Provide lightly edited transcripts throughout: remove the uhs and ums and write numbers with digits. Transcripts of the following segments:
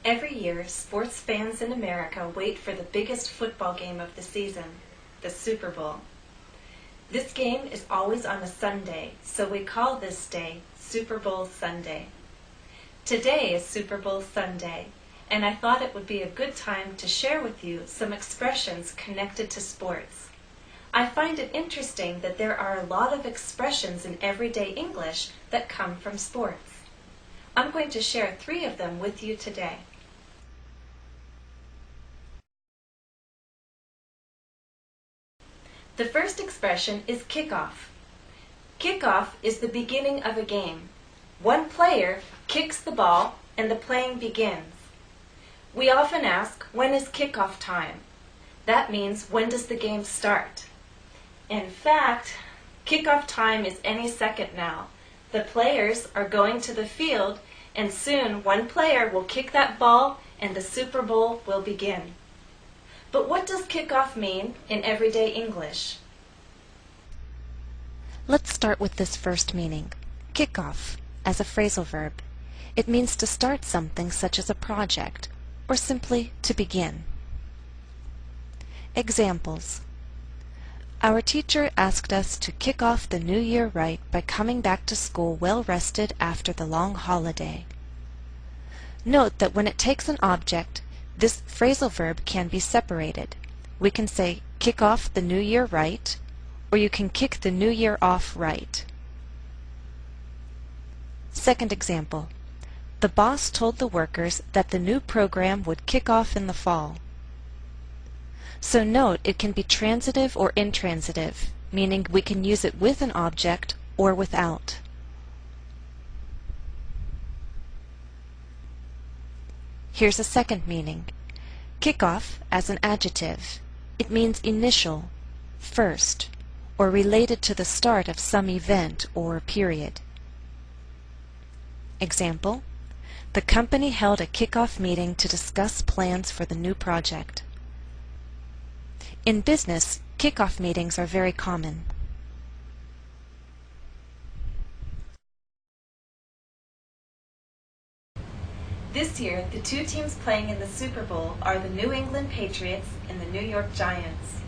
Every year, sports fans in America wait for the biggest football game of the season, the Super Bowl. This game is always on a Sunday, so we call this day Super Bowl Sunday. Today is Super Bowl Sunday, and I thought it would be a good time to share with you some expressions connected to sports. I find it interesting that there are a lot of expressions in everyday English that come from sports. I'm going to share 3 of them with you today. The first expression is kickoff. Kickoff is the beginning of a game. One player kicks the ball and the playing begins. We often ask, when is kickoff time? That means, when does the game start? In fact, kickoff time is any second now. The players are going to the field, and soon one player will kick that ball and the Super Bowl will begin. But what does kickoff mean in everyday English? Let's start with this first meaning, kickoff, as a phrasal verb. It means to start something such as a project, or simply to begin. Examples. Our teacher asked us to kick off the new year right by coming back to school well rested after the long holiday. Note that when it takes an object, this phrasal verb can be separated. We can say kick off the new year right, or you can kick the new year off right. Second example. The boss told the workers that the new program would kick off in the fall. So note it can be transitive or intransitive, meaning we can use it with an object or without. Here's a second meaning. Kickoff as an adjective. It means initial, first, or related to the start of some event or period. Example. The company held a kickoff meeting to discuss plans for the new project. In business, kickoff meetings are very common. This year, the 2 teams playing in the Super Bowl are the New England Patriots and the New York Giants.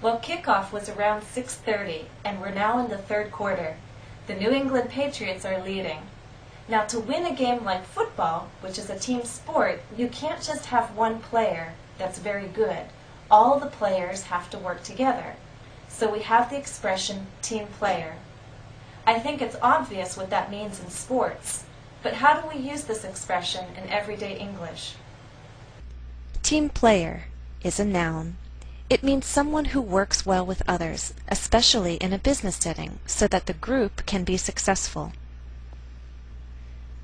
Well, kickoff was around 6:30, and we're now in the 3rd quarter. The New England Patriots are leading. Now, to win a game like football, which is a team sport, you can't just have one player that's very good. All the players have to work together. So we have the expression team player. I think it's obvious what that means in sports, but how do we use this expression in everyday English? Team player is a noun. It means someone who works well with others, especially in a business setting, so that the group can be successful.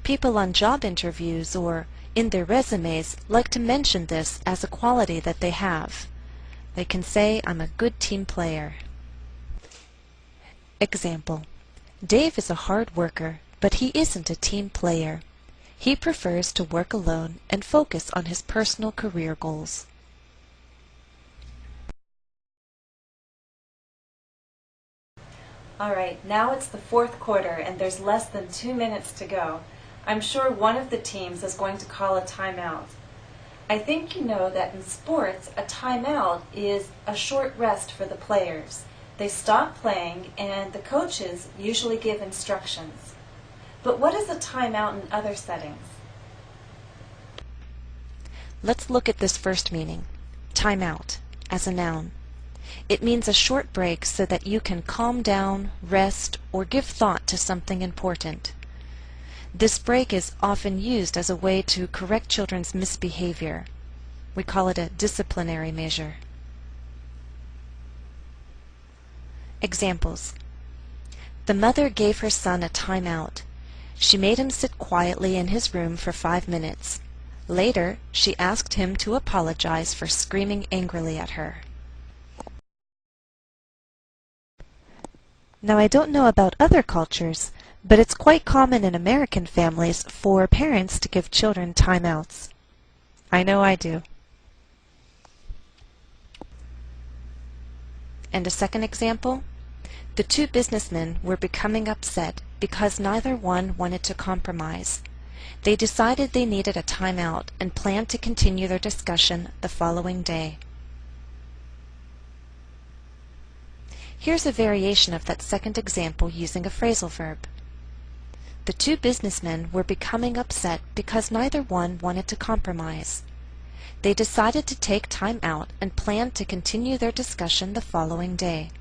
People on job interviews or in their resumes like to mention this as a quality that they have. They can say, I'm a good team player. Example. Dave is a hard worker, but he isn't a team player. He prefers to work alone and focus on his personal career goals. All right, now it's the 4th quarter and there's less than 2 minutes to go. I'm sure one of the teams is going to call a timeout. I think you know that in sports, a timeout is a short rest for the players. They stop playing and the coaches usually give instructions. But what is a timeout in other settings? Let's look at this first meaning, timeout, as a noun. It means a short break so that you can calm down, rest, or give thought to something important. This break is often used as a way to correct children's misbehavior. We call it a disciplinary measure. Examples. The mother gave her son a timeout. She made him sit quietly in his room for 5 minutes. Later, she asked him to apologize for screaming angrily at her. Now, I don't know about other cultures, but it's quite common in American families for parents to give children timeouts. I know I do. And a second example? The 2 businessmen were becoming upset because neither one wanted to compromise. They decided they needed a timeout and planned to continue their discussion the following day. Here's a variation of that second example using a phrasal verb. The two businessmen were becoming upset because neither one wanted to compromise. They decided to take time out and planned to continue their discussion the following day.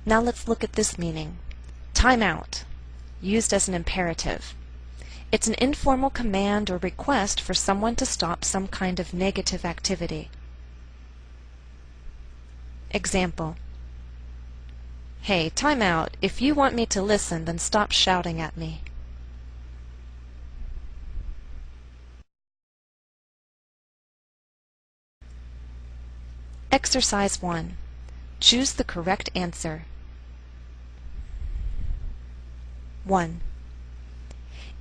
Now let's look at this meaning. Time out, used as an imperative. It's an informal command or request for someone to stop some kind of negative activity. Example: Hey, time out. If you want me to listen, then stop shouting at me. Exercise 1. Choose the correct answer. 1.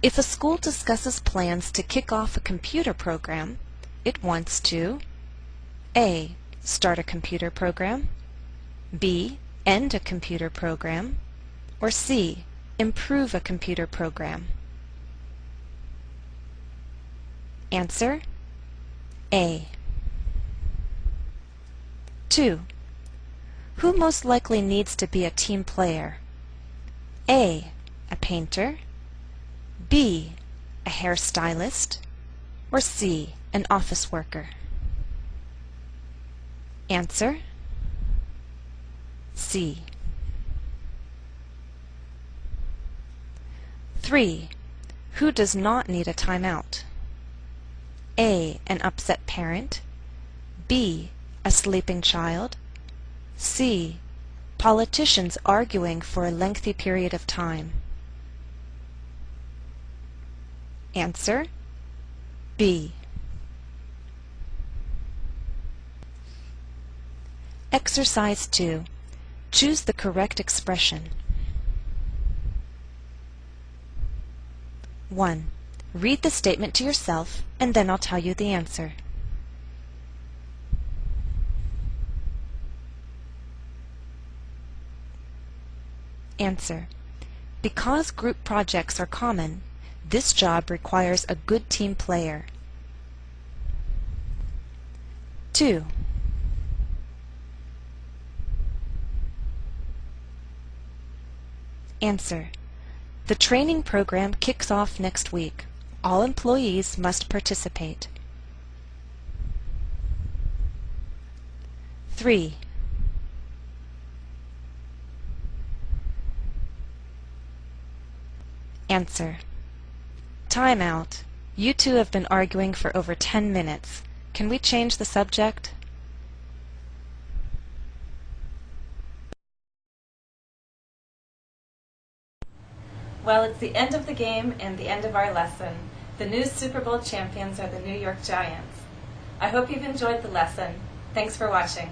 If a school discusses plans to kick off a computer program, it wants to A. Start a computer program, B. End a computer program, or C. Improve a computer program. Answer: A. 2. Who most likely needs to be a team player? A. A painter, B. A hairstylist, or C. An office worker? Answer: C. 3. Who does not need a timeout? A. An upset parent, B. A sleeping child, C. Politicians arguing for a lengthy period of time. Answer: B. Exercise 2. Choose the correct expression. 1. Read the statement to yourself, and then I'll tell you the answer. Answer: Because group projects are common, this job requires a good team player. 2. Answer: The training program kicks off next week. All employees must participate. 3. Answer: Time out. You two have been arguing for over 10 minutes. Can we change the subject? Well, it's the end of the game and the end of our lesson. The new Super Bowl champions are the New York Giants. I hope you've enjoyed the lesson. Thanks for watching.